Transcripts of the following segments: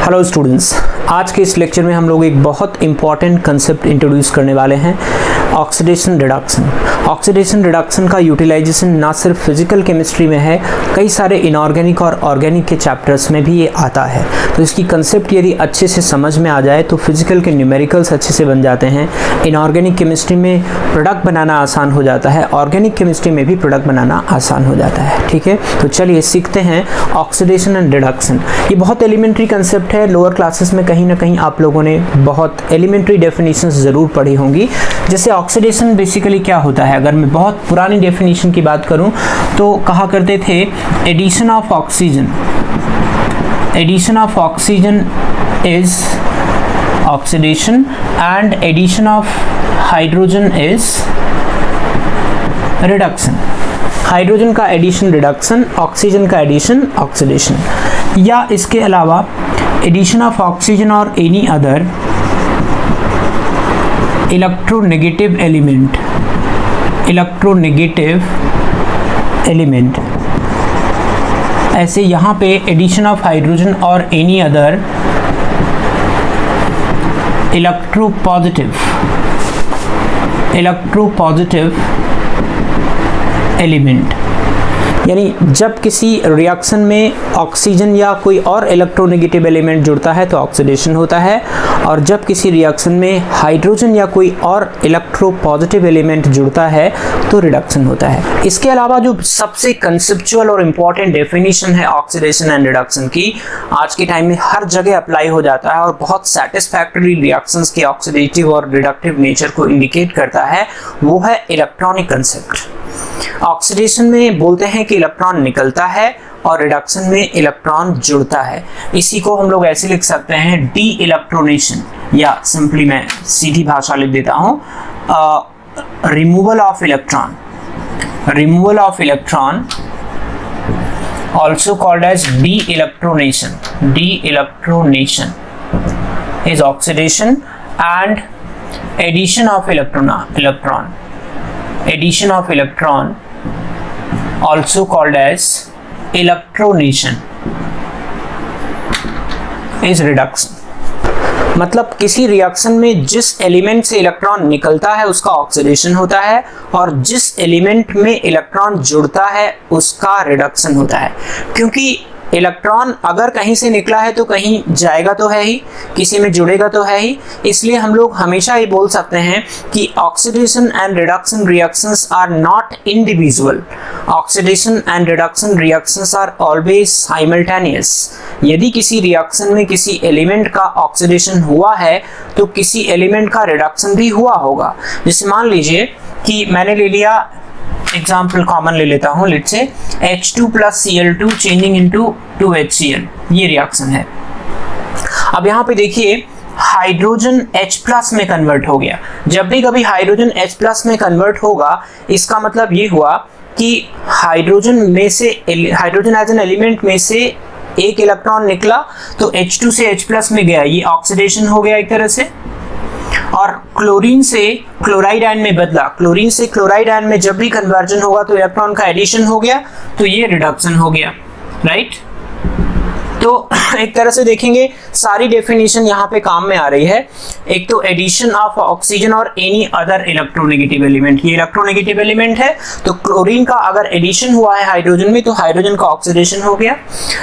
Hello students, आज के इस लेक्चर में हम लोग एक बहुत इंपॉर्टेंट कंसेप्ट इंट्रोड्यूस करने वाले हैं, ऑक्सीडेशन रिडक्शन। ऑक्सीडेशन रिडक्शन का यूटिलाइजेशन ना सिर्फ फिजिकल केमिस्ट्री में है, कई सारे इनऑर्गेनिक और ऑर्गेनिक के चैप्टर्स में भी ये आता है। तो इसकी कंसेप्ट यदि अच्छे से समझ में आ जाए तो फिजिकल के न्यूमेरिकल्स अच्छे से बन जाते हैं, इनऑर्गेनिक केमिस्ट्री में प्रोडक्ट बनाना आसान हो जाता है, ऑर्गेनिक केमिस्ट्री में भी प्रोडक्ट बनाना आसान हो जाता है। ठीक है, तो चलिए सीखते हैं ऑक्सीडेशन एंड रिडक्शन। ये बहुत एलिमेंट्री कंसेप्ट है, लोअर क्लासेस में कहीं ना कहीं आप लोगों ने बहुत एलिमेंट्री डेफिनेशंस ज़रूर पढ़ी होंगी। जैसे ऑक्सीडेशन बेसिकली क्या होता है, अगर मैं बहुत पुरानी डेफिनेशन की बात करूं तो कहा करते थे addition of oxygen. Addition of oxygen is oxidation and addition of hydrogen is reduction. Hydrogen का एडिशन रिडक्शन, ऑक्सीजन का एडिशन ऑक्सीडेशन। या इसके अलावा एडिशन ऑफ ऑक्सीजन और any other electronegative element, electronegative element. ऐसे यहाँ पे एडिशन ऑफ हाइड्रोजन और एनी अदर इलेक्ट्रोपॉजिटिव एलिमेंट। यानी जब किसी रिएक्शन में ऑक्सीजन या कोई और इलेक्ट्रोनेगेटिव एलिमेंट जुड़ता है तो ऑक्सीडेशन होता है, और जब किसी रिएक्शन में हाइड्रोजन या कोई और इलेक्ट्रोपॉजिटिव एलिमेंट जुड़ता है तो रिडक्शन होता है। इसके अलावा जो सबसे कंसेप्चुअल और इम्पॉर्टेंट डेफिनेशन है ऑक्सीडेशन एंड रिडक्शन की, आज के टाइम में हर जगह अप्लाई हो जाता है और बहुत सेटिस्फैक्टरी रिएक्शंस के ऑक्सीडेटिव और रिडक्टिव नेचर को इंडिकेट करता है, वो है इलेक्ट्रॉनिक कंसेप्ट। ऑक्सीडेशन में बोलते हैं कि इलेक्ट्रॉन निकलता है और रिडक्शन में इलेक्ट्रॉन जुड़ता है। इसी को हम लोग ऐसे लिख सकते हैं डी इलेक्ट्रोनेशन, या सिंपली मैं सीधी भाषा लिख देता हूं removal of electron. Removal of electron also called as de-electronation. De-electronation is oxidation and addition of electron. Addition of electron also called as electronation is reduction. मतलब किसी रिएक्शन में जिस एलिमेंट से इलेक्ट्रॉन निकलता है उसका ऑक्सीडेशन होता है, और जिस एलिमेंट में इलेक्ट्रॉन जुड़ता है उसका रिडक्शन होता है। क्योंकि इलेक्ट्रॉन अगर कहीं से निकला है तो कहीं जाएगा तो है ही, किसी में जुड़ेगा तो है ही, इसलिए हम लोग हमेशा ये बोल सकते हैं कि oxidation and reduction reactions are not individual. Oxidation and reduction reactions are always simultaneous. यदि किसी रिएक्शन में किसी एलिमेंट का ऑक्सीडेशन हुआ है तो किसी एलिमेंट का रिडक्शन भी हुआ होगा। जैसे मान लीजिए कि मैंने ले लिया, एग्जाम्पल कॉमन ले लेता हूं, let's say H2 plus Cl2 changing into 2HCl, ये रिएक्शन है। अब यहाँ पे देखिए हाइड्रोजन H+ में कन्वर्ट हो गया। जब भी कभी हाइड्रोजन H+ में कन्वर्ट होगा, इसका मतलब ये हुआ कि हाइड्रोजन में से, हाइड्रोजन एज एन एलिमेंट में से एक इलेक्ट्रॉन निकला तो H2 से H+ में गया, ये ऑक्सीडेशन हो गया एक तरह से। और क्लोरीन से क्लोराइड आयन में बदला, क्लोरीन से क्लोराइड आयन में जब भी कन्वर्जन होगा तो इलेक्ट्रॉन का एडिशन हो गया, तो ये रिडक्शन हो गया, राइट। तो एक तरह से देखेंगे सारी डेफिनेशन यहाँ पे काम में आ रही है। एक तो एडिशन ऑफ ऑक्सीजन और एनी अदर इलेक्ट्रोनेगेटिव एलिमेंट, ये इलेक्ट्रोनेगेटिव एलिमेंट है तो क्लोरीन का अगर एडिशन हुआ है हाइड्रोजन में तो हाइड्रोजन का ऑक्सीडेशन हो गया।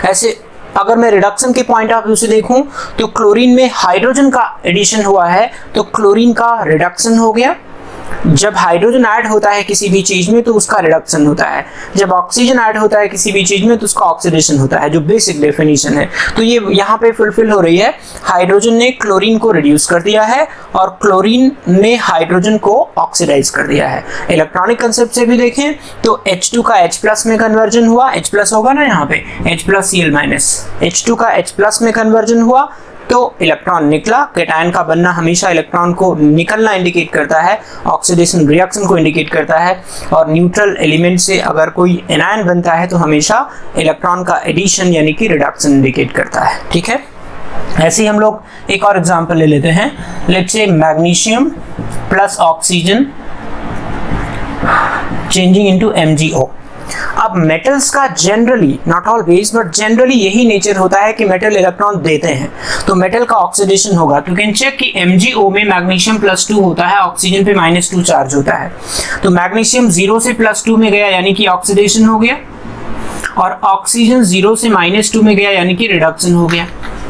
ऐसे अगर मैं रिडक्शन के पॉइंट ऑफ व्यू से देखूं तो क्लोरीन में हाइड्रोजन का एडिशन हुआ है तो क्लोरीन का रिडक्शन हो गया। जब हाइड्रोजन ऐड होता है किसी भी चीज में तो उसका रिडक्शन होता है, जब ऑक्सीजन ऐड होता है किसी भी चीज में तो उसका ऑक्सीडेशन होता है, जो बेसिक डेफिनेशन है। तो ये यहाँ पे फुलफिल हो रही है। हाइड्रोजन ने क्लोरीन को रिड्यूस कर दिया है और क्लोरीन ने हाइड्रोजन को ऑक्सीडाइज कर दिया है। इलेक्ट्रॉनिक कंसेप्ट से भी देखें तो H2 का H+ में कन्वर्जन हुआ, H+ होगा ना यहाँ पे H+Cl-, H2 का H+ में कन्वर्जन हुआ तो इलेक्ट्रॉन निकला। कैटायन का बनना हमेशा इलेक्ट्रॉन को निकलना इंडिकेट करता है, ऑक्सीडेशन रिएक्शन को इंडिकेट करता है, और न्यूट्रल एलिमेंट से अगर कोई एनायन बनता है तो हमेशा इलेक्ट्रॉन का एडिशन यानी कि रिडक्शन इंडिकेट करता है। ठीक है, ऐसे ही हम लोग एक और एग्जांपल ले लेते हैं। Let's say magnesium plus oxygen changing into MgO। अब मेटल्स का generally, not always but generally यही नेचर होता है कि मेटल इलेक्ट्रॉन देते हैं, तो मेटल का ऑक्सीडेशन होगा। तो कैन चेक कि MgO में मैग्नीशियम +2 होता है, ऑक्सीजन पे -2 चार्ज होता है, तो मैग्नीशियम 0 से +2 में गया यानी कि ऑक्सीडेशन हो गया, और ऑक्सीजन 0 से -2 में गया यानी कि रिडक्शन हो गया।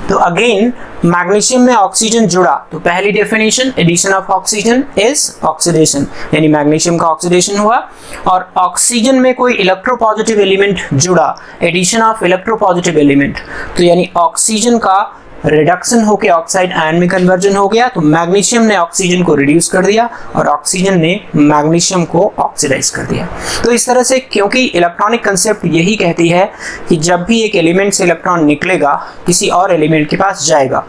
तो अगेन मैग्नीशियम में ऑक्सीजन जुड़ा, तो पहली definition addition of oxygen is oxidation, यानी मैग्नीशियम का ऑक्सीडेशन हुआ। और ऑक्सीजन में कोई इलेक्ट्रोपॉजिटिव एलिमेंट जुड़ा, एडिशन ऑफ इलेक्ट्रोपॉजिटिव एलिमेंट, तो यानी ऑक्सीजन का रिडक्शन होकर ऑक्साइड आयन में कन्वर्जन हो गया, तो मैग्नीशियम ने ऑक्सीजन को रिड्यूस कर दिया और ऑक्सीजन ने मैग्नीशियम को ऑक्सीडाइज कर दिया। तो इस तरह से, क्योंकि इलेक्ट्रॉनिक कंसेप्ट यही कहती है कि जब भी एक एलिमेंट से इलेक्ट्रॉन निकलेगा किसी और एलिमेंट के पास जाएगा,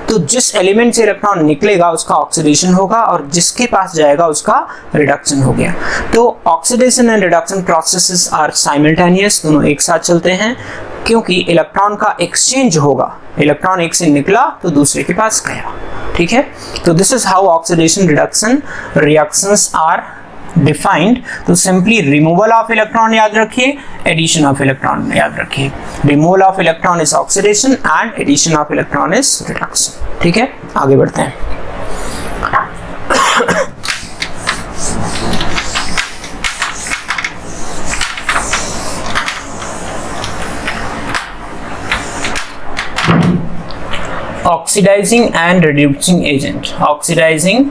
तो जिस एलिमेंट से इलेक्ट्रॉन निकलेगा उसका ऑक्सीडेशन होगा और जिसके पास जाएगा उसका रिडक्शन हो गया। तो oxidation and reduction processes are simultaneous, दोनों एक साथ चलते हैं, क्योंकि इलेक्ट्रॉन का एक्सचेंज होगा, इलेक्ट्रॉन एक से निकला तो दूसरे के पास गया। ठीक है, तो this is how oxidation reduction reactions are defined. तो सिंपली रिमूवल ऑफ इलेक्ट्रॉन याद रखिए, एडिशन ऑफ इलेक्ट्रॉन याद रखिए। Removal of electron is oxidation and addition of electron is reduction. ठीक है, आगे बढ़ते हैं। Oxidizing and reducing agent, oxidizing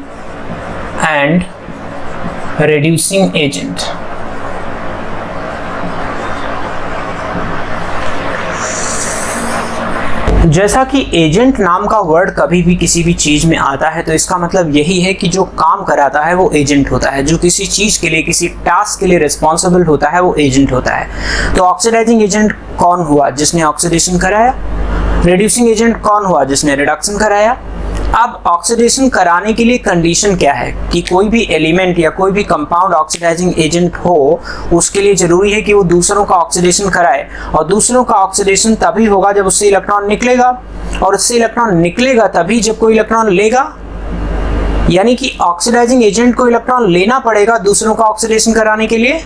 and reducing agent। जैसा कि एजेंट नाम का वर्ड कभी भी किसी भी चीज में आता है तो इसका मतलब यही है कि जो काम कराता है वो एजेंट होता है, जो किसी चीज के लिए, किसी टास्क के लिए रिस्पॉन्सिबल होता है वो एजेंट होता है। तो ऑक्सीडाइजिंग एजेंट कौन हुआ? जिसने ऑक्सीडेशन कराया। रिड्यूसिंग एजेंट कौन हुआ? जिसने रिडक्शन कराया। अब ऑक्सीडेशन कराने के लिए कंडीशन क्या है कि कोई भी एलिमेंट या कोई भी कंपाउंड ऑक्सीडाइजिंग एजेंट हो, उसके लिए जरूरी है कि वो दूसरों का ऑक्सीडेशन कराए, और दूसरों का ऑक्सीडेशन तभी होगा जब उससे इलेक्ट्रॉन निकलेगा, और उससे इलेक्ट्रॉन निकलेगा तभी जब कोई इलेक्ट्रॉन लेगा, यानी कि ऑक्सीडाइजिंग एजेंट को इलेक्ट्रॉन लेना पड़ेगा दूसरों का ऑक्सीडेशन कराने के लिए।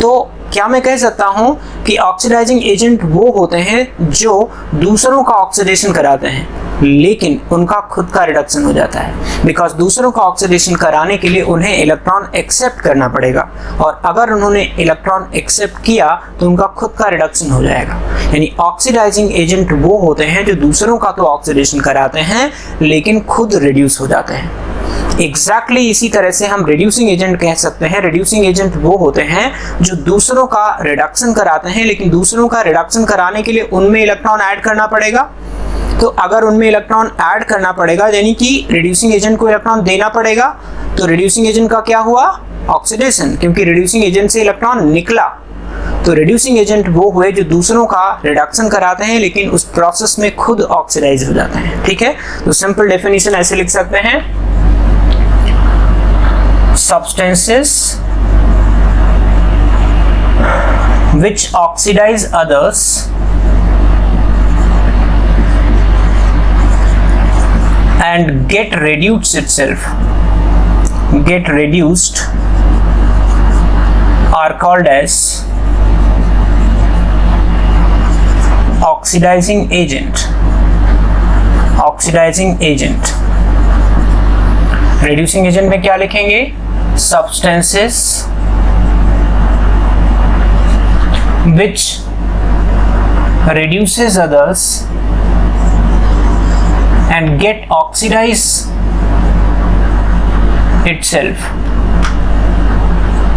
तो क्या मैं कह सकता हूं कि ऑक्सीडाइजिंग एजेंट वो होते हैं जो दूसरों का ऑक्सीडेशन कराते हैं लेकिन उनका खुद का रिडक्शन हो जाता है, बिकॉज दूसरों का ऑक्सीडेशन कराने के लिए उन्हें इलेक्ट्रॉन एक्सेप्ट करना पड़ेगा, और अगर उन्होंने इलेक्ट्रॉन एक्सेप्ट किया तो उनका खुद का रिडक्शन हो जाएगा। यानी ऑक्सीडाइजिंग एजेंट वो होते हैं जो दूसरों का तो ऑक्सीडेशन कराते हैं लेकिन खुद रिड्यूस हो जाते हैं। एग्जैक्टली इसी तरह से हम रिड्यूसिंग एजेंट कह सकते हैं। रिड्यूसिंग एजेंट वो होते हैं जो दूसरों का रिडक्शन कराते हैं लेकिन दूसरों का रिडक्शन कराने के लिए उनमें इलेक्ट्रॉन ऐड करना पड़ेगा। तो अगर उनमें इलेक्ट्रॉन ऐड करना पड़ेगा यानी कि रिड्यूसिंग एजेंट को इलेक्ट्रॉन देना पड़ेगा, तो रिड्यूसिंग एजेंट का क्या हुआ? ऑक्सीडेशन, क्योंकि रिड्यूसिंग एजेंट से इलेक्ट्रॉन निकला। तो रिड्यूसिंग एजेंट वो हुए जो दूसरों का रिडक्शन कराते हैं लेकिन उस प्रोसेस में खुद ऑक्सीडाइज हो जाते हैं। ठीक है, तो सिंपल डेफिनेशन ऐसे लिख सकते हैं, substances which oxidize others and get reduced are called as oxidizing agent। reducing agent में क्या लिखेंगे? substances which reduces others and get oxidize itself,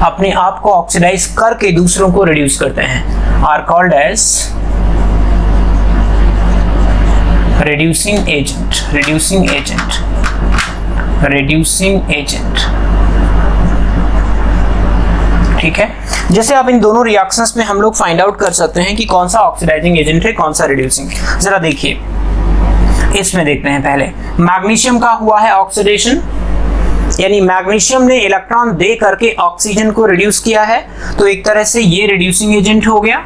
अपने आप को ऑक्सीडाइज करके दूसरों को रिड्यूस करते हैं, are called as reducing agent। ठीक है, जैसे अब इन दोनों रिएक्शंस में हम लोग फाइंड आउट कर सकते हैं कि कौन सा ऑक्सीडाइजिंग एजेंट है, कौन सा रिड्यूसिंग। जरा देखिए, इसमें देखते हैं। पहले मैग्नीशियम का हुआ है ऑक्सीडेशन, यानी मैग्नीशियम ने इलेक्ट्रॉन दे करके ऑक्सीजन को रिड्यूस किया है, तो एक तरह से ये रिड्यूसिंग एजेंट हो गया।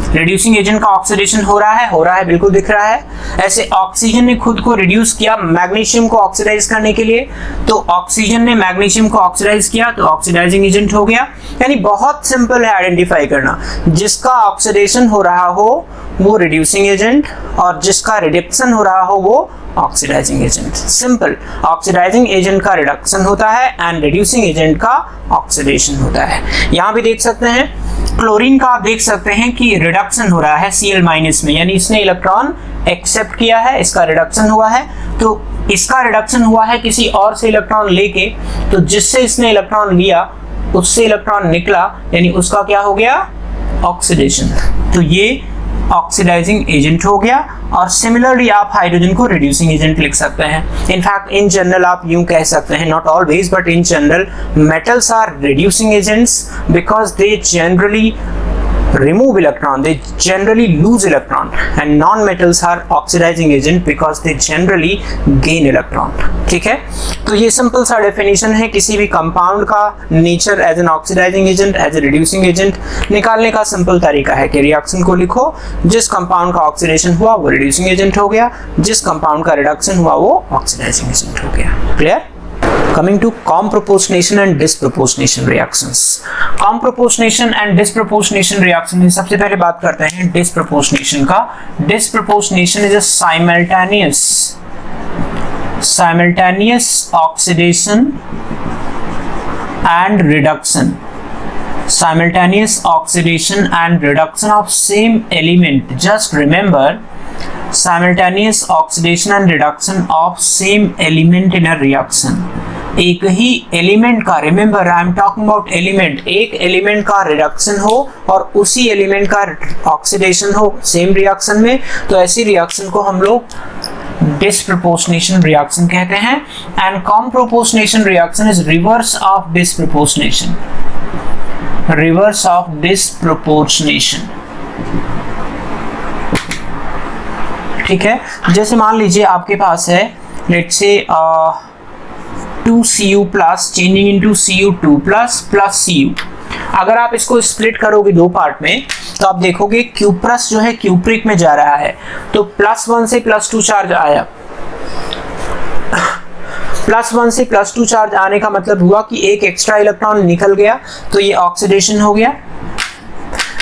रिड्यूसिंग एजेंट का ऑक्सीडेशन हो रहा है, बिल्कुल दिख रहा है। ऐसे ऑक्सीजन ने खुद को रिड्यूस किया मैग्नीशियम को ऑक्सीडाइज करने के लिए, तो ऑक्सीजन ने मैग्नीशियम को ऑक्सीडाइज किया तो ऑक्सीडाइजिंग एजेंट हो गया। यानी बहुत सिंपल है आइडेंटिफाई करना, जिसका ऑक्सीडेशन हो रहा हो वो रिड्यूसिंग एजेंट और जिसका रिडक्शन हो रहा हो वो oxidising agent. Simple, oxidising agent का रिडक्शन होता है एंड रिड्यूसिंग एजेंट का ऑक्सीडेशन होता है। यहाँ भी देख सकते हैं क्लोरीन का, आप देख सकते हैं कि रिडक्शन हो रहा है Cl- में, यानी इसने इलेक्ट्रॉन एक्सेप्ट किया है, इसका रिडक्शन हुआ है। तो इसका रिडक्शन हुआ है किसी और से इलेक्ट्रॉन लेके, तो जिससे इसने इलेक्ट्रॉन लिया उससे इलेक्ट्रॉन निकला, यानी उसका क्या हो गया, ऑक्सीडेशन। तो ये ऑक्सीडाइजिंग एजेंट हो गया। और सिमिलरली आप हाइड्रोजन को रिड्यूसिंग एजेंट लिख सकते हैं। इनफैक्ट इन जनरल आप यूं कह सकते हैं, not always but in general, metals are reducing agents because they generally remove electron, they generally lose electron, and non-metals are oxidizing agent because they generally gain electron। ठीक है, तो ये simple सा डेफिनेशन है किसी भी कंपाउंड का nature as an oxidising agent, as a reducing agent निकालने का सिंपल तरीका है कि रिएक्शन को लिखो, जिस कंपाउंड का ऑक्सीडेशन हुआ वो रिड्यूसिंग एजेंट हो गया, जिस कंपाउंड का रिडक्शन हुआ वो ऑक्सीडाइजिंग एजेंट हो गया। Clear? Coming to comproportionation and disproportionation reactions. Comproportionation and disproportionation reaction में सबसे पहले बात करते हैं disproportionation का। Disproportionation is a simultaneous oxidation and reduction. Simultaneous oxidation and reduction of same element. Just remember, simultaneous oxidation and reduction of same element in a reaction. एक ही element का, remember I am talking about element, एक element का reduction हो और उसी element का oxidation हो same reaction में, तो ऐसी रिएक्शन को हम लोग डिस्प्रपोर्शनेशन रिएक्शन कहते हैं। And comproportionation reaction is reverse of disproportionation, reverse of disproportionation. ठीक है, जैसे मान लीजिए आपके पास है let's say 2Cu plus changing into Cu2 plus plus Cu। अगर आप इसको स्प्लिट करोगे दो पार्ट में तो आप देखोगे क्यूप्रस जो है क्यूप्रिक में जा रहा है, तो +1 से +2 चार्ज आया। +1 से +2 चार्ज आने का मतलब हुआ कि एक एक्स्ट्रा इलेक्ट्रॉन निकल गया, तो ये ऑक्सीडेशन हो गया।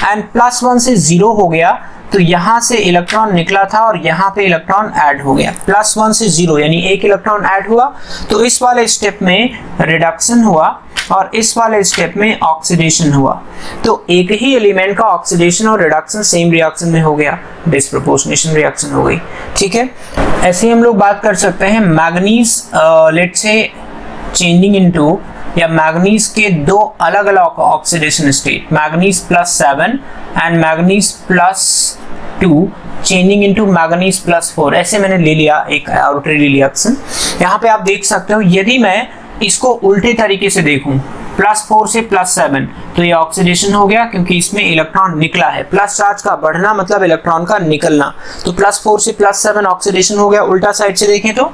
एंड +1 से 0 हो गया तो यहां से इलेक्ट्रॉन निकला था और यहां पे इलेक्ट्रॉन ऐड हो गया। +1 से 0 यानी एक इलेक्ट्रॉन ऐड हुआ, तो इस वाले स्टेप में रिडक्शन हुआ और इस वाले स्टेप में ऑक्सीडेशन हुआ। तो एक ही एलिमेंट का ऑक्सीडेशन और रिडक्शन सेम रिएक्शन में हो गया, डिस्प्रपोर्शनेशन रिएक्शन हो गई। ठीक है, ऐसे ही हम लोग बात कर सकते हैं manganese let's say changing into, या मैग्नीज के दो अलग अलग oxidation state, manganese +7 and manganese +2 changing into manganese +4, ऐसे मैंने ले लिया एक आर्बिट्रेरी रिएक्शन। यहाँ पे आप देख सकते हो, यदि मैं इसको उल्टे तरीके से देखूं +4 से +7, तो ये ऑक्सीडेशन हो गया क्योंकि इसमें इलेक्ट्रॉन निकला है। प्लस चार्ज का बढ़ना मतलब इलेक्ट्रॉन का निकलना, तो +4 से +7 ऑक्सीडेशन हो गया उल्टा साइड से देखें तो।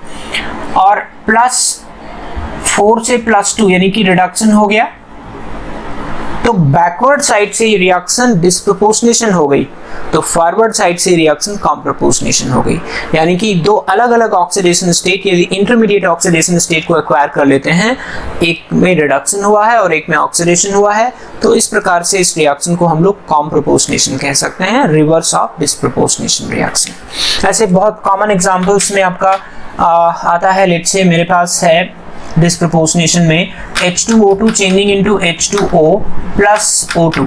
और +4 से +2 यानी कि रिडक्शन हो गया, तो बैकवर्ड साइड से रिएक्शन डिस्प्रपोर्शनेशन हो गई, तो फॉरवर्ड साइड से रिएक्शन कॉम्प्रोपोर्शनेशन हो गई। यानी कि दो अलग अलग ऑक्सीडेशन स्टेट यदि इंटरमीडिएट ऑक्सीडेशन स्टेट को एक्वायर कर लेते हैं, एक में रिडक्शन हुआ है और एक में ऑक्सीडेशन हुआ है, तो इस प्रकार से इस रिएक्शन को हम लोग कॉम्प्रोपोर्शनेशन कह सकते हैं, रिवर्स ऑफ डिस्प्रपोर्शनेशन रिएक्शन। ऐसे बहुत कॉमन एग्जांपल्स में आपका आता है, लेट्स से मेरे पास है डिस्प्रपोर्शनेशन में H2O2 changing into H2O plus O2।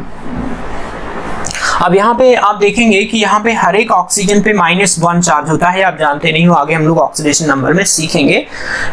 अब यहाँ पे आप देखेंगे कि यहाँ पे हर एक ऑक्सीजन पे -1 चार्ज होता है, आप जानते नहीं हो, आगे हम लोग ऑक्सीडेशन नंबर में सीखेंगे।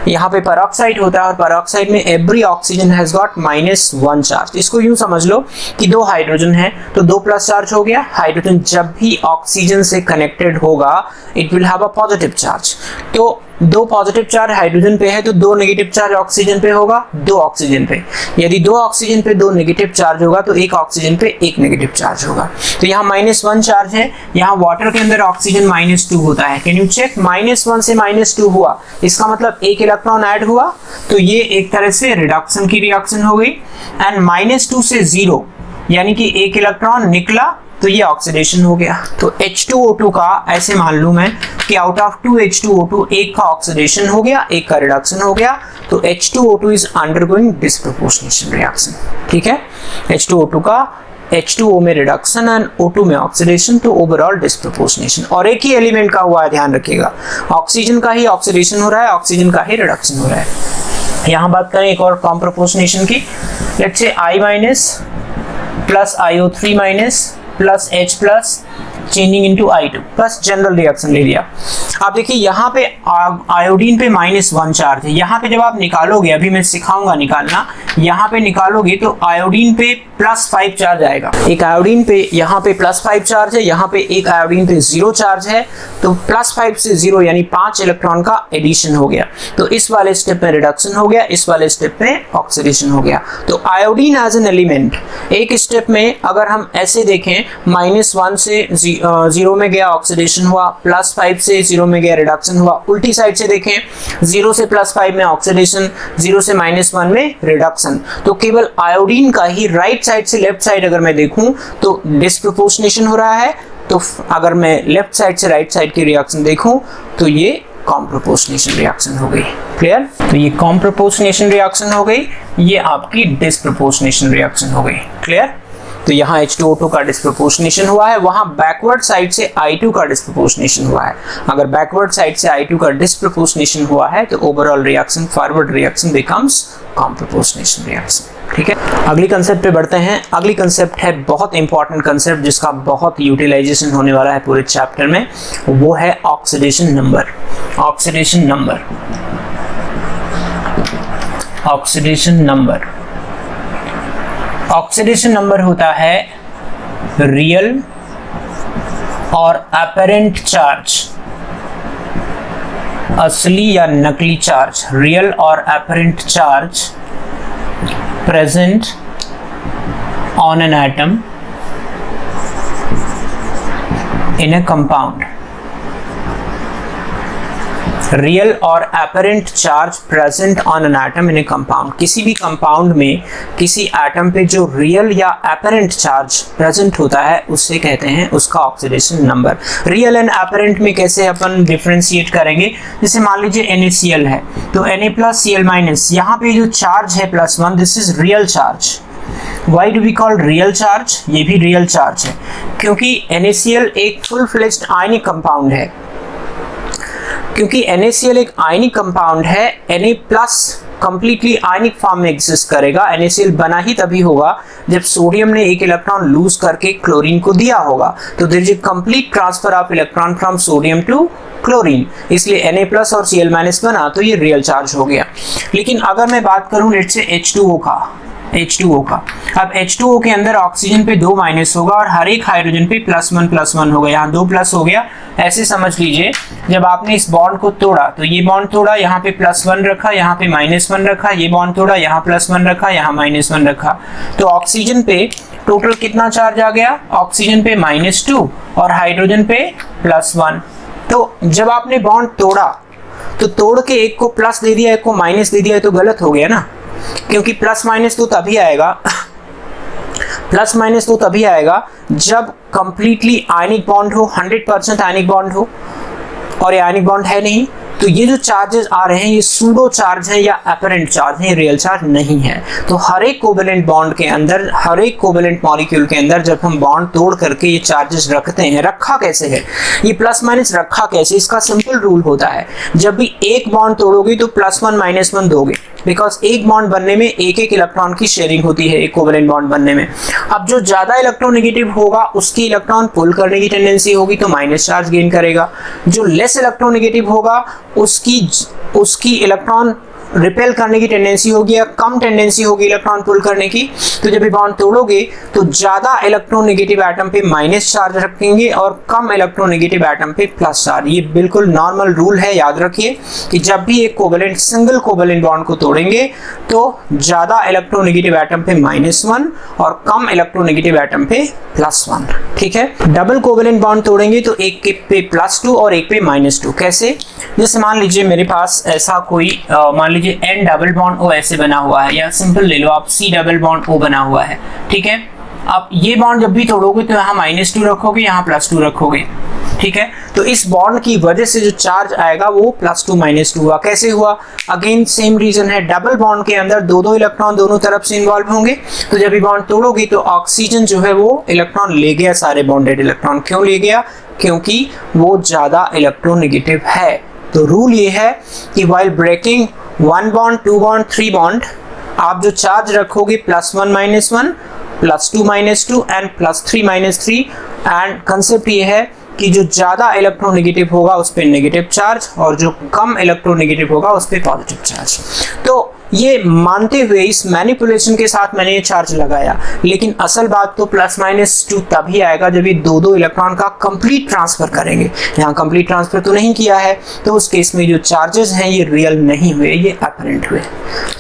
यहाँ पे पेरोक्साइड होता है और पेरोक्साइड में every oxygen has got -1 charge. इसको यूं समझ लो कि दो हाइड्रोजन है तो 2 प्लस चार्ज हो गया। हाइड्रोजन जब भी ऑक्सीजन से कनेक्टेड होगा it will have a positive charge, तो 2 पॉजिटिव चार्ज हाइड्रोजन पे है तो 2 नेगेटिव चार्ज ऑक्सीजन पे होगा 2 ऑक्सीजन पे। यदि 2 ऑक्सीजन पे 2 नेगेटिव चार्ज होगा तो 1 ऑक्सीजन पे 1 नेगेटिव चार्ज होगा। तो यहाँ -1 चार्ज है, यहाँ वाटर के अंदर ऑक्सीजन -2 होता है। कैन यू चेक, -1 से -2 हुआ, इसका मतलब 1 इलेक्ट्रॉन ऐड हुआ, तो ये एक तरह से रिडक्शन की रिएक्शन हो गई। एंड -2 से 0 यानी कि 1 इलेक्ट्रॉन निकला तो ये ऑक्सीडेशन हो गया। तो H2O2 का ऐसे मान लूं मैं कि आउट ऑफ 2 H2O2 एक का ऑक्सीडेशन हो गया, एक का रिडक्शन हो गया, तो H2O2 is undergoing disproportionation reaction. ठीक है, H2O2 का H2O में रिडक्शन एंड O2 में ऑक्सीडेशन, तो ओवरऑल डिस्प्रोपोर्शनेशन। और एक ही एलिमेंट का हुआ है, ध्यान रखिएगा, ऑक्सीजन का ही ऑक्सीडेशन हो रहा है, ऑक्सीजन का ही रिडक्शन हो रहा है। यहां बात करें एक और कॉम्प्रोपोर्शनेशन की, let's say I- plus IO3- plus H plus changing into I2, बस जनरल रिएक्शन ले लिया। आप देखिए यहाँ पे आयोडीन पे -1 चार्ज है, यहाँ पे जब आप निकालोगे, अभी मैं सिखाऊंगा निकालना, यहाँ पे निकालोगे तो आयोडीन पे +5 चार्ज आएगा। एक आयोडीन पे यहाँ पे +5 चार्ज है, यहाँ पे एक आयोडीन पे 0 चार्ज है, तो +5 से 0 यानी 5 इलेक्ट्रॉन का एडिशन हो गया। तो इस वाले स्टेप में रिडक्शन हो गया, इस वाले स्टेप में ऑक्सीडेशन हो गया। तो आयोडीन एज एन एलिमेंट एक स्टेप में अगर हम ऐसे देखें, -1 से 0 में गया ऑक्सीडेशन हुआ, +5 से 0 में गया रिडक्शन हुआ। उल्टी साइड से देखें, 0 से +5 में ऑक्सीडेशन, 0 से -1 में रिडक्शन। तो केवल आयोडीन का ही राइट साइड से लेफ्ट साइड अगर मैं देखूं तो डिस्प्रोपोर्शनेशन हो रहा है, तो अगर मैं लेफ्ट साइड से राइट साइड की रिएक्शन देखूं तो ये कॉम्प्रोपोर्शनेशन रिएक्शन हो गई। क्लियर? तो ये कॉम्प्रोपोर्शनेशन रिएक्शन हो गई, ये आपकी डिस्प्रोपोर्शनेशन रिएक्शन हो गई। क्लियर? तो यहाँ H2O2 का डिस्प्रोपोर्शनेशन हुआ है, वहां बैकवर्ड साइड से I2 का डिस्प्रोपोर्शनेशन हुआ है। अगर बैकवर्ड साइड से I2 का डिस्प्रोपोर्शनेशन हुआ है तो overall reaction, forward reaction becomes comproportionation reaction. ठीक है, अगली कंसेप्ट पे बढ़ते हैं। अगली कंसेप्ट है बहुत इंपॉर्टेंट कंसेप्ट, जिसका बहुत यूटिलाइजेशन होने वाला है पूरे चैप्टर में, वो है oxidation number. Oxidation number, oxidation number, oxidation number होता है रियल और अपरेंट चार्ज, असली या नकली चार्ज, रियल और apparent charge present on an atom in a compound. Real और apparent charge present on an atom in a compound, किसी भी कंपाउंड में किसी एटम पे जो रियल या अपरेंट चार्ज प्रेजेंट होता है उससे कहते हैं उसका oxidation number. Real and apparent में कैसे अपन डिफरेंशिएट करेंगे, जैसे मान लीजिए NaCl है, तो Na+Cl-, यहाँ पे जो चार्ज है +1, this is real charge. Why do we call real charge? ये भी रियल चार्ज है क्योंकि NaCl एक फुल फ्लेज्ड आयनिक कंपाउंड है। क्योंकि NaCl एक आयनिक कंपाउंड है, Na+ कंप्लीटली आयनिक फॉर्म में एग्जिस्ट करेगा। NaCl बना ही तभी होगा जब सोडियम ने एक इलेक्ट्रॉन लूज करके क्लोरीन को दिया होगा, तो there is a complete transfer of electron from sodium to chlorine, इसलिए Na+ और Cl- बना, तो ये रियल चार्ज हो गया। लेकिन अगर मैं बात करूं लेट्स से H2O का, अब H2O के अंदर ऑक्सीजन पे 2 माइनस होगा और हर एक हाइड्रोजन पे +1 होगा, यहाँ 2 प्लस हो गया। ऐसे समझ लीजिए जब आपने इस बॉन्ड को तोड़ा, तो ये बॉन्ड तोड़ा, यहाँ पे +1 रखा, यहाँ पे -1 रखा, ये बॉन्ड तोड़ा, यहाँ +1 रखा, यहाँ -1 रखा, तो ऑक्सीजन पे टोटल कितना चार्ज आ गया? ऑक्सीजन पे -2 और हाइड्रोजन पे +1। तो जब आपने बॉन्ड तोड़ा तो तोड़ के एक को प्लस दे दिया, एक को माइनस दे दिया, तो गलत हो गया ना, क्योंकि प्लस माइनस तो तभी आएगा प्लस माइनस तो तभी आएगा जब कंप्लीटली आयनिक बॉन्ड हो, 100% आयनिक बॉन्ड हो, और ये आयनिक बॉन्ड है नहीं। तो ये जो चार्जेस आ रहे हैं ये सूडो चार्ज है या अपरेंट चार्ज है, रियल चार्ज नहीं है। तो हर एक कोवेलेंट बॉन्ड के अंदर, हर एक कोवेलेंट मॉलिक्यूल के अंदर जब हम बॉन्ड तोड़ करके ये चार्जेस रखते हैं, रखा कैसे है ये प्लस माइनस रखा कैसे, इसका सिंपल रूल होता है, जब भी एक बॉन्ड तोड़ोगे तो +1 -1 दोगे, बिकॉज एक बॉन्ड बनने में एक इलेक्ट्रॉन की शेयरिंग होती है एक कोवेलेंट बॉन्ड बनने में। अब जो ज्यादा इलेक्ट्रोनेगेटिव होगा उसकी इलेक्ट्रॉन पुल करने की टेंडेंसी होगी, तो माइनस चार्ज गेन करेगा। जो लेस इलेक्ट्रोनेगेटिव होगा उसकी इलेक्ट्रॉन रिपेल करने की टेंडेंसी होगी या कम टेंडेंसी होगी इलेक्ट्रॉन पुल करने की। तो जब ये बॉन्ड तोड़ोगे तो ज्यादा इलेक्ट्रोनेगेटिव एटम पे माइनस चार्ज रखेंगे और कम इलेक्ट्रोनेगेटिव एटम पे प्लस चार्ज। ये बिल्कुल नॉर्मल रूल है, याद रखिए कि जब भी एक कोवेलेंट सिंगल कोवेलेंट बॉन्ड को तोड़ेंगे तो ज्यादा इलेक्ट्रोनेगेटिव एटम पे -1 और कम इलेक्ट्रोनेगेटिव एटम पे +1। ठीक है, डबल कोवेलेंट बॉन्ड तोड़ेंगे तो एक पे +2 और एक पे -2। कैसे? जैसे मान लीजिए मेरे पास ऐसा कोई मान लीजिए N डबल बॉन्ड O ऐसे बना हुआ है, या सिंपल ले लो आप C डबल बॉन्ड O बना हुआ है। ठीक है, अब ये बॉन्ड जब भी तोड़ोगे तो यहाँ -2 रखोगे, यहाँ +2 रखोगे, ठीक है। तो इस बॉन्ड की वजह से जो चार्ज आएगा वो +2 -2 हुआ। कैसे हुआ? अगेन सेम रीजन है, डबल बॉन्ड के अंदर दो इलेक्ट्रॉन दोनों तरफ से इन्वॉल्व होंगे, तो जब ये बॉन्ड तोड़ोगे तो ऑक्सीजन जो है वो इलेक्ट्रॉन ले गया, सारे बॉन्डेड इलेक्ट्रॉन। क्यों ले गया? क्योंकि वो ज्यादा इलेक्ट्रोनेगेटिव है। तो रूल ये है कि while breaking 1 bond, 2 bond, 3 bond, आप जो चार्ज रखोगे +1 -1, +2 -2 एंड +3 -3, एंड कंसेप्ट ये है कि जो ज्यादा इलेक्ट्रोनेगेटिव होगा उस पे नेगेटिव चार्ज और जो कम इलेक्ट्रोनेगेटिव होगा उस पे पॉजिटिव चार्ज। तो ये मानते हुए इस मैनिपुलेशन के साथ मैंने ये चार्ज लगाया, लेकिन असल बात तो +-2 तभी आएगा जब ये दो इलेक्ट्रॉन का कंप्लीट ट्रांसफर करेंगे। यहाँ कंप्लीट ट्रांसफर तो नहीं किया है, तो उस केस में जो चार्जेस हैं ये रियल नहीं हुए, ये अपरेंट हुए।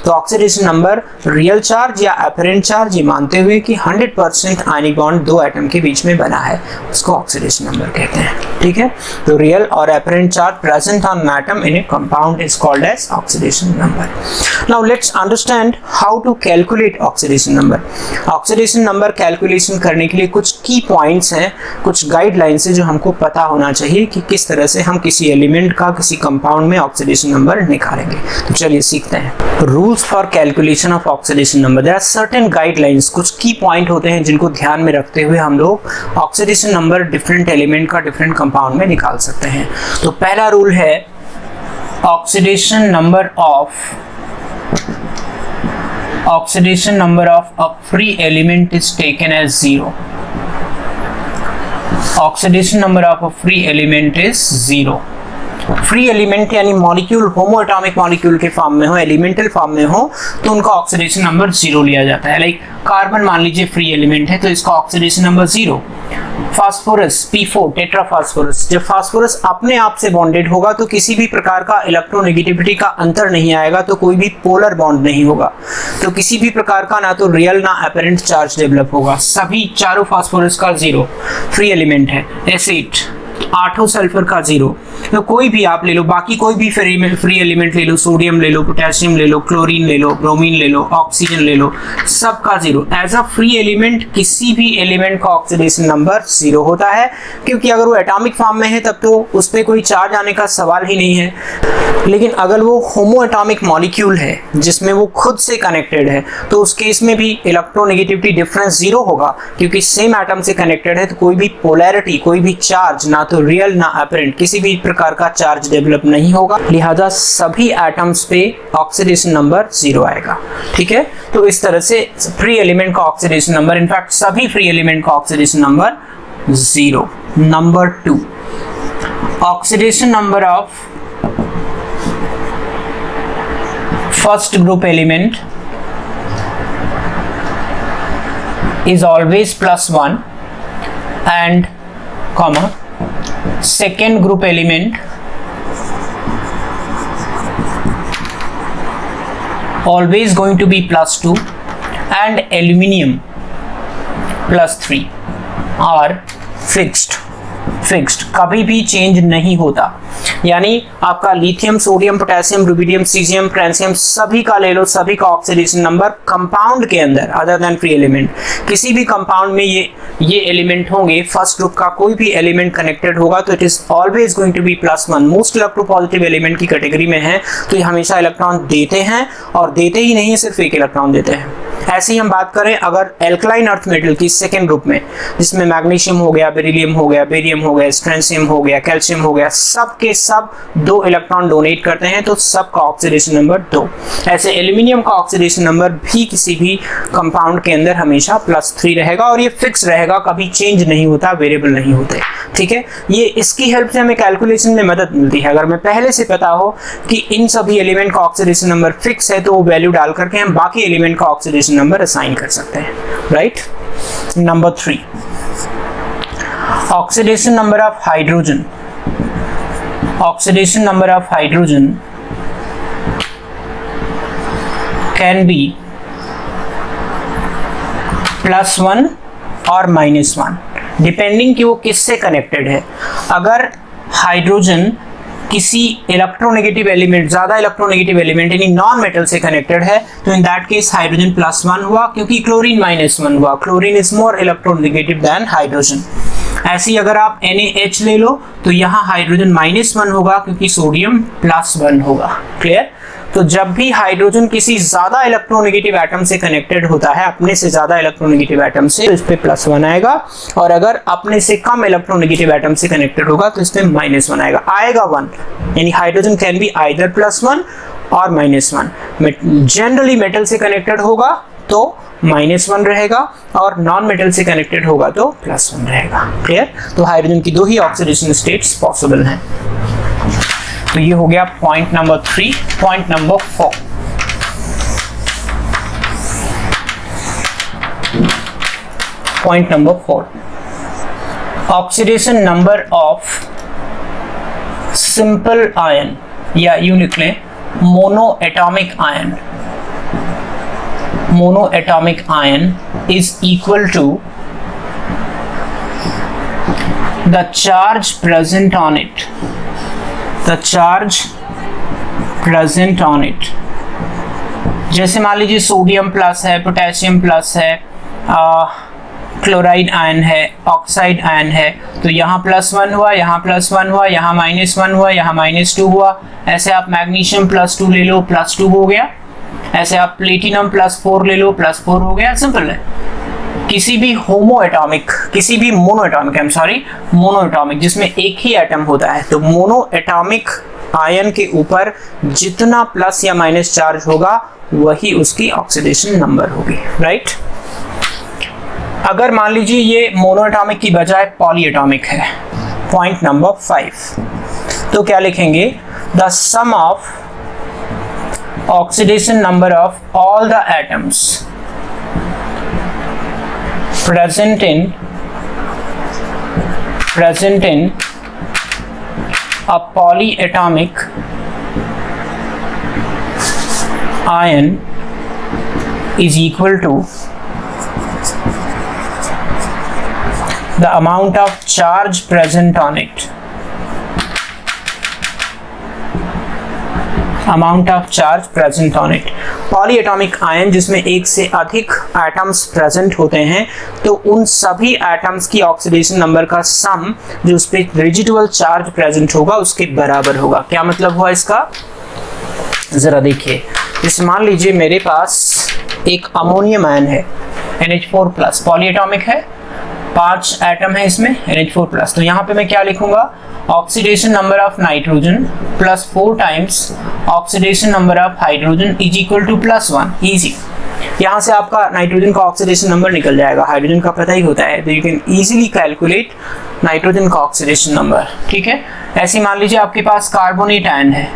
तो ऑक्सीडेशन नंबर रियल चार्ज या अपरेंट चार्ज ये मानते हुए कि 100% आयनिक बॉन्ड दो एटम के बीच में बना है, उसको ऑक्सीडेशन नंबर कहते हैं, ठीक है। तो रियल और apparent charge present on an atom in a compound is called as oxidation number. Now let's understand how to calculate oxidation number. Oxidation number calculation करने के लिए कुछ की पॉइंट्स हैं, कुछ गाइडलाइंस है जो हमको पता होना चाहिए कि किस तरह से हम किसी एलिमेंट का किसी कंपाउंड में ऑक्सीडेशन नंबर निकालेंगे। तो चलिए सीखते हैं। Rules for calculation of oxidation number. There are certain guidelines, कुछ की पॉइंट होते हैं जिनको ध्यान में रखते हुए हम लोग ऑक्सीडेशन नंबर डिफरेंट एलिमेंट का डिफरेंट कंपाउंड में निकाल सकते हैं। तो पहला रूल है oxidation number of a free element is taken as 0. Oxidation number of a free element is 0. Free element यानी मॉलिक्यूल होमो एटॉमिक मॉलिक्यूल के फॉर्म में हो, एलिमेंटल फॉर्म में हो, तो उनका ऑक्सीडेशन नंबर 0 लिया जाता है। लाइक कार्बन मान लीजिए फ्री एलिमेंट है तो इसका ऑक्सीडेशन नंबर 0। फास्फोरस P4 टेट्राफास्फोरस, जब फास्फोरस अपने आप से बॉन्डेड होगा तो किसी भी प्रकार का इलेक्ट्रोनेगेटिविटी का अंतर नहीं आएगा, तो कोई भी पोलर बॉन्ड नहीं होगा, तो किसी भी प्रकार का ना तो रियल ना अपरेंट चार्ज डेवलप होगा। सभी चारों फास्फोरस का 0 फ्री एलिमेंट है। एसिड 8 सल्फर का 0। तो कोई भी आप ले लो, बाकी कोई भी फ्री एलिमेंट ले लो, सोडियम ले लो, पोटेशियम ले लो, क्लोरीन ले लो, ब्रोमीन ले लो, ऑक्सीजन ले लो, सबका 0। एज अ फ्री एलिमेंट किसी भी एलिमेंट का ऑक्सीडेशन नंबर 0 होता है, क्योंकि अगर वो एटॉमिक फॉर्म में है तब तो उस पर कोई चार्ज आने का सवाल ही नहीं है। लेकिन अगर वो होमो एटॉमिक मॉलिक्यूल है जिसमें वो खुद से कनेक्टेड है, तो उस केस में भी इलेक्ट्रोनेगेटिविटी डिफरेंस 0 होगा, क्योंकि सेम एटम से कनेक्टेड है, तो कोई भी पोलैरिटी, कोई भी चार्ज, ना तो रियल ना अपरेंट, किसी भी प्रकार का चार्ज डेवलप नहीं होगा, लिहाजा सभी एटम्स पे ऑक्सीडेशन नंबर 0 आएगा, ठीक है। तो इस तरह से फ्री एलिमेंट का ऑक्सीडेशन नंबर, इनफैक्ट सभी फ्री एलिमेंट का oxidation number 0। Number 2, oxidation number of first group element is always +1 and comma second group element always going to be +2 and aluminium +3 are fixed कभी भी change नहीं होता। यानी आपका lithium, sodium, potassium, rubidium, caesium, francium सभी का ले लो, सभी का ऑक्सीडेशन नंबर कंपाउंड के अंदर अदर देन फ्री एलिमेंट, किसी भी कंपाउंड में ये एलिमेंट होंगे, फर्स्ट ग्रुप का कोई भी एलिमेंट कनेक्टेड होगा तो it is always going to be +1। Most electropositive element की कैटेगरी में है, तो ये हमेशा इलेक्ट्रॉन देते हैं, और देते ही नहीं सिर्फ एक इलेक्ट्रॉन देते हैं। ऐसे ही हम बात करें अगर एल्कलाइन अर्थ मेटल की सेकेंड ग्रुप में, जिसमें मैग्नीशियम हो गया, बेरिलियम हो गया, बेरियम हो गया, स्ट्रेंशियम हो गया, कैल्शियम हो गया, सब के सब 2 इलेक्ट्रॉन डोनेट करते हैं, तो सबका ऑक्सीडेशन नंबर 2। ऐसे एल्यूमिनियम का ऑक्सीडेशन नंबर भी किसी भी कंपाउंड के अंदर हमेशा +3 रहेगा, और ये फिक्स रहेगा, कभी चेंज नहीं होता, वेरिएबल नहीं होते, ठीक है। ये इसकी हेल्प से हमें कैलकुलेशन में मदद मिलती है। अगर मैं पहले से पता हो कि इन सभी एलिमेंट का ऑक्सीडेशन नंबर फिक्स है, तो वो वैल्यू डाल करके हम बाकी एलिमेंट का ऑक्सीडेशन नंबर असाइन कर सकते हैं, right. Number 3, oxidation number of hydrogen. Oxidation number of hydrogen can be +1 और -1 डिपेंडिंग कि वो किससे कनेक्टेड है। अगर हाइड्रोजन किसी इलेक्ट्रोनेगेटिव एलिमेंट, ज्यादा इलेक्ट्रोनेगेटिव एलिमेंट यानी नॉन मेटल से कनेक्टेड है, तो इन दैट केस हाइड्रोजन +1 हुआ, क्योंकि क्लोरीन -1 हुआ। Chlorine is more electronegative than hydrogen. ऐसी अगर आप NaH ले लो तो यहाँ हाइड्रोजन -1 होगा, क्योंकि सोडियम +1 होगा। क्लियर? तो जब भी हाइड्रोजन किसी ज्यादा इलेक्ट्रोनेगेटिव एटम से कनेक्टेड होता है, अपने से ज्यादा इलेक्ट्रोनेगेटिव एटम से, तो इस पे +1 आएगा, और अगर अपने से कम इलेक्ट्रोनेगेटिव एटम से कनेक्टेड होगा तो इसमें -1 आएगा 1, यानी हाइड्रोजन कैन बी आइदर +1 और -1। जनरली मेटल से कनेक्टेड होगा तो -1 रहेगा, और नॉन मेटल से कनेक्टेड होगा तो +1 रहेगा। क्लियर? तो हाइड्रोजन की 2 ही ऑक्सीडेशन स्टेट्स पॉसिबल हैं। तो ये हो गया point number 3। Point number 4, point number 4, oxidation number of simple ion, या यूं लिख लें monoatomic ion. Monoatomic ion is equal to the charge present on it, the charge present on it। जैसे मान लीजिए सोडियम प्लस है, potassium plus है, chloride ion है, ऑक्साइड आयन है, तो यहाँ +1 हुआ, यहाँ +1 हुआ, यहाँ -1 हुआ, यहाँ -2 हुआ। ऐसे आप मैग्नीशियम +2 ले लो, +2 हो गया। ऐसे आप प्लेटिनम +4 ले लो, +4 हो गया। सिंपल है। किसी भी होमोएटॉमिक, किसी भी मोनोएटॉमिक जिसमें एक ही एटम होता है, तो मोनोएटॉमिक आयन के ऊपर जितना प्लस या माइनस चार्ज होगा वही उसकी ऑक्सीडेशन नंबर होगी। राइट? अगर मान लीजिए ये मोनोएटॉमिक की बजाय पॉलीएटॉमिक है, पॉइंट नंबर 5, तो क्या लिखेंगे? The sum of oxidation number of all the atoms present in a polyatomic ion is equal to the amount of charge present on it, amount of charge present on it। Polyatomic ion जिसमें एक से अधिक atoms present होते हैं, तो उन सभी atoms की ऑक्सीडेशन नंबर का सम जो उस पे रेजिडुअल चार्ज प्रेजेंट होगा उसके बराबर होगा। क्या मतलब हुआ इसका? जरा देखिए, जैसे मान लीजिए मेरे पास एक अमोनियम आयन है, NH4+, पॉलीएटॉमिक है, 5 एटम है इसमें, NH4+, तो यहाँ पे मैं क्या लिखूंगा? Oxidation number of nitrogen +4 times oxidation number of hydrogen is equal to +1। Easy. यहाँ से आपका नाइट्रोजन का ऑक्सीडेशन नंबर निकल जाएगा, हाइड्रोजन का पता ही होता है, तो you can easily calculate nitrogen का ऑक्सीडेशन नंबर। ठीक है? ऐसे मान लीजिए आपके पास कार्बोनेट आयन है,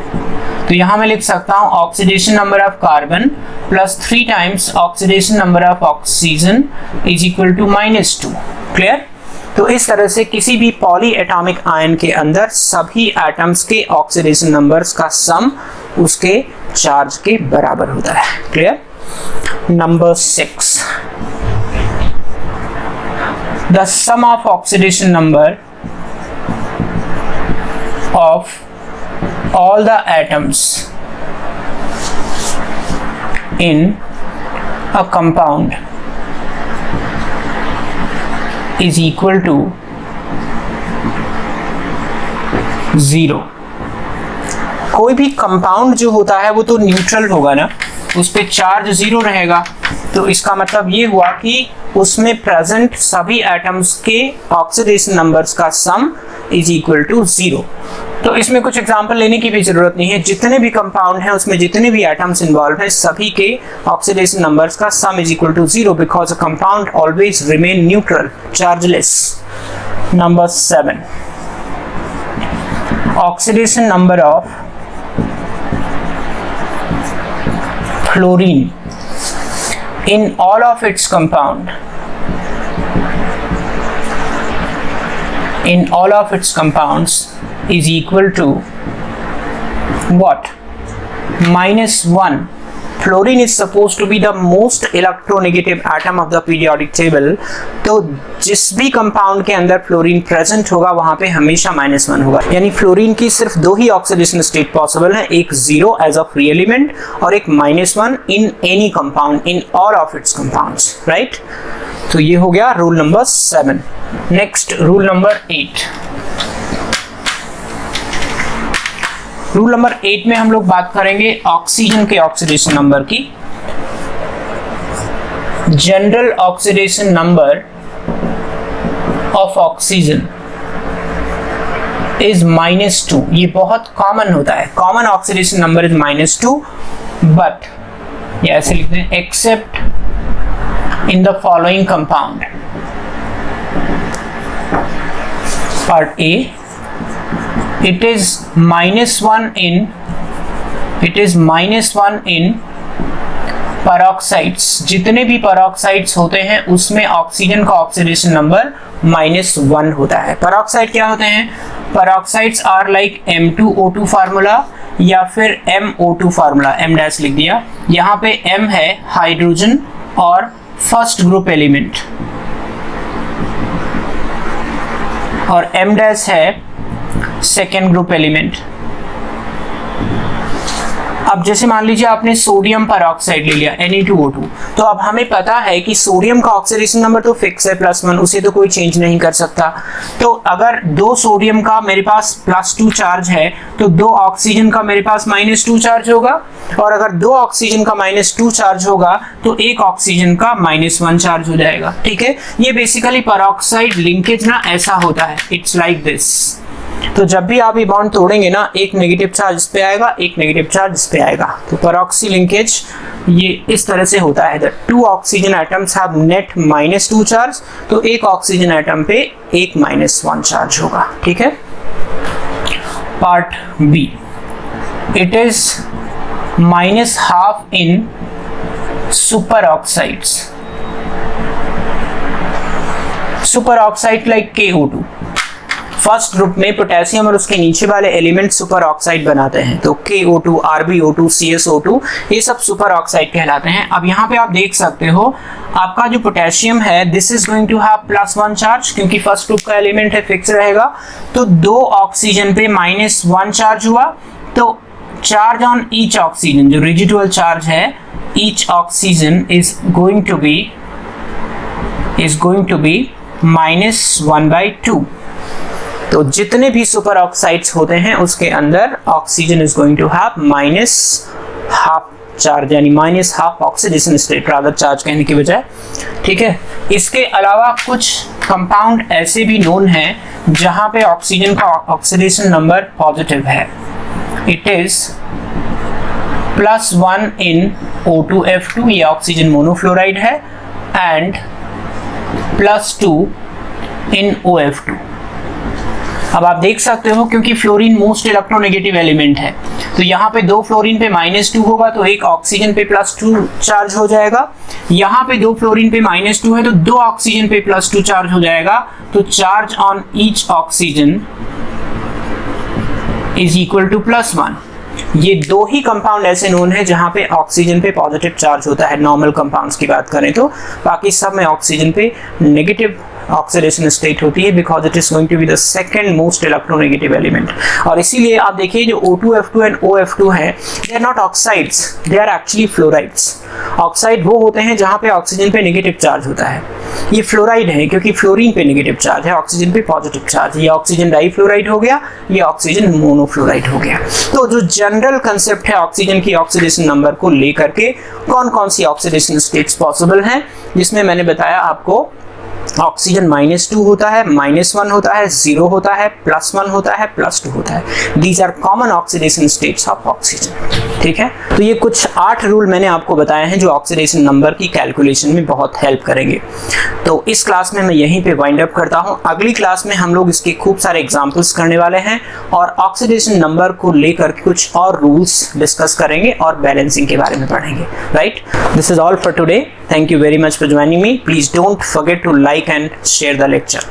तो यहाँ मैं लिख सकता हूँ oxidation number of carbon +3 times oxidation number of oxygen is equal to -2। Clear? तो इस तरह से किसी भी पॉलीएटॉमिक आयन के अंदर सभी एटम्स के ऑक्सीडेशन नंबर्स का सम उसके चार्ज के बराबर होता है। Clear? Number 6, the sum of oxidation number of all the atoms in a compound is equal to 0। कोई भी कंपाउंड जो होता है वो तो न्यूट्रल होगा ना, उस पे चार्ज 0 रहेगा, तो इसका मतलब ये हुआ कि उसमें प्रेजेंट सभी एटम्स के ऑक्सीडेशन नंबर्स का सम इज इक्वल टू 0। तो इसमें कुछ एग्जांपल लेने की भी जरूरत नहीं है, जितने भी कंपाउंड हैं उसमें जितने भी एटम्स इन्वॉल्व हैं सभी के ऑक्सीडेशन नंबर्स का sum is equal to 0 because a compound always remain neutral, chargeless. Number 7, oxidation number of fluorine in all of its compounds is equal to what? -1 fluorine is suppose to be the most electronegative atom of the periodic table, तो जिस भी compound के अंदर fluorine present होगा वहां पे हमेशा -1 होगा। यानी फ्लोरीन की सिर्फ 2 ही ऑक्सीडेशन स्टेट पॉसिबल है, एक 0 एज अ फ्री एलिमेंट और एक -1 in any compound in all of its compounds, right. तो ये हो गया rule number 7। Next rule number 8। Rule number 8 में हम लोग बात करेंगे ऑक्सीजन के ऑक्सीडेशन नंबर की। General oxidation number of oxygen is -2। ये बहुत कॉमन होता है, common oxidation number is -2, but ये ऐसे लिखते हैं accept in the following compound. Part A, it is -1 in peroxides। जितने भी peroxides होते हैं उसमें ऑक्सीजन का ऑक्सीडेशन नंबर -1 होता है। peroxide क्या होते हैं? peroxides are like M2O2 formula या फिर MO2 फार्मूला, M डैश लिख दिया। यहाँ पे M है हाइड्रोजन और फर्स्ट ग्रुप एलिमेंट, और M डैश है सेकेंड ग्रुप एलिमेंट। अब जैसे मान लीजिए आपने सोडियम पेरोक्साइड ले लिया Na2O2, तो अब हमें पता है कि सोडियम का ऑक्सीडेशन नंबर तो फिक्स है +1, उसे तो कोई चेंज नहीं कर सकता। तो अगर 2 सोडियम का मेरे पास +2 चार्ज है तो 2 ऑक्सीजन का मेरे पास -2 चार्ज होगा, और अगर 2 ऑक्सीजन का -2 चार्ज होगा तो 1 ऑक्सीजन का -1 चार्ज हो जाएगा। ठीक है, ये बेसिकली पेरोक्साइड लिंकेज ना ऐसा होता है, इट्स लाइक दिस। तो जब भी आप ये बॉन्ड तोड़ेंगे ना, एक नेगेटिव चार्ज इस पे आएगा, एक नेगेटिव चार्ज इस पे आएगा। तो पेरोक्सी लिंकेज ये इस तरह से होता है। 2 oxygen atoms have net -2 charge, तो एक ऑक्सीजन एटम पे एक -1 चार्ज होगा। ठीक है। Part B, it is -12 in superoxides. Superoxide like KO2। First group में पोटेशियम और उसके नीचे वाले एलिमेंट सुपर ऑक्साइड बनाते हैं, तो KO2, RbO2, CSO2 ये सब सुपर ऑक्साइड कहलाते हैं। अब यहाँ पे आप देख सकते हो आपका जो पोटेशियम है this is going to have +1 charge, क्योंकि फर्स्ट ग्रुप का एलिमेंट है, फिक्स रहेगा। तो 2 ऑक्सीजन पे -1 चार्ज हुआ, तो चार्ज ऑन ईच ऑक्सीजन, जो रेजिडुअल चार्ज है, each oxygen is going to be -1/2। तो जितने भी सुपर ऑक्साइड्स होते हैं उसके अंदर oxygen is going to have -12 charge, यानी -12 ऑक्सीडेशन स्टेट, रादर चार्ज कहने की बजाय। ठीक है। इसके अलावा कुछ कंपाउंड ऐसे भी नोन हैं जहां पे ऑक्सीजन का ऑक्सीडेशन नंबर पॉजिटिव है। इट इज +1 इन O2F2, ये ऑक्सीजन मोनोफ्लोराइड है, एंड +2 इन OF2। अब आप देख सकते हो क्योंकि फ्लोरीन मोस्ट इलेक्ट्रोनेगेटिव एलिमेंट है, तो यहाँ पे 2 फ्लोरीन पे -2 होगा तो एक ऑक्सीजन पे +2 चार्ज हो जाएगा। यहाँ पे 2 फ्लोरीन पे -2 है तो 2 ऑक्सीजन पे +2 चार्ज हो जाएगा। तो charge on each oxygen is equal to +1। ये 2 ही कंपाउंड ऐसे नोन है जहां पे ऑक्सीजन पे पॉजिटिव चार्ज होता है, नॉर्मल कंपाउंड्स की बात करें तो। बाकी सब में ऑक्सीजन पे नेगेटिव ऑक्सीडेशन स्टेट होती है, because it is going to be the second most electronegative element. और इसीलिए आप देखिए जो O2F2 एंड OF2 है, they are not oxides, they are actually fluorides. Oxide वो होते हैं जहां पे ऑक्सीजन पे नेगेटिव चार्ज होता है, ये फ्लोराइड है क्योंकि फ्लोरीन पे नेगेटिव चार्ज है, ऑक्सीजन पे पॉजिटिव चार्ज। ये ऑक्सीजन डाइफ्लोराइड हो गया, ये ऑक्सीजन मोनोफ्लोराइड हो गया। तो जो जनरल कंसेप्ट है ऑक्सीजन की ऑक्सीडेशन नंबर को लेकर के, कौन कौन सी ऑक्सीडेशन स्टेट्स पॉसिबल हैं, जिसमें मैंने बताया आपको ऑक्सीजन -2 होता है, -1 होता है, 0 होता है, +1 होता है, +2 होता है। These are common oxidation states of oxygen. ठीक है। तो ये कुछ 8 रूल मैंने आपको बताए हैं जो ऑक्सीडेशन नंबर की कैलकुलेशन में बहुत हेल्प करेंगे। तो इस क्लास में मैं यहीं पे वाइंड अप करता हूँ। अगली क्लास में हम लोग इसके खूब सारे एग्जाम्पल्स करने वाले हैं और ऑक्सीडेशन नंबर को लेकर कुछ और रूल्स डिस्कस करेंगे और बैलेंसिंग के बारे में पढ़ेंगे। Right, this is all for today. Thank you very much for joining me. Please don't forget to like and share the lecture.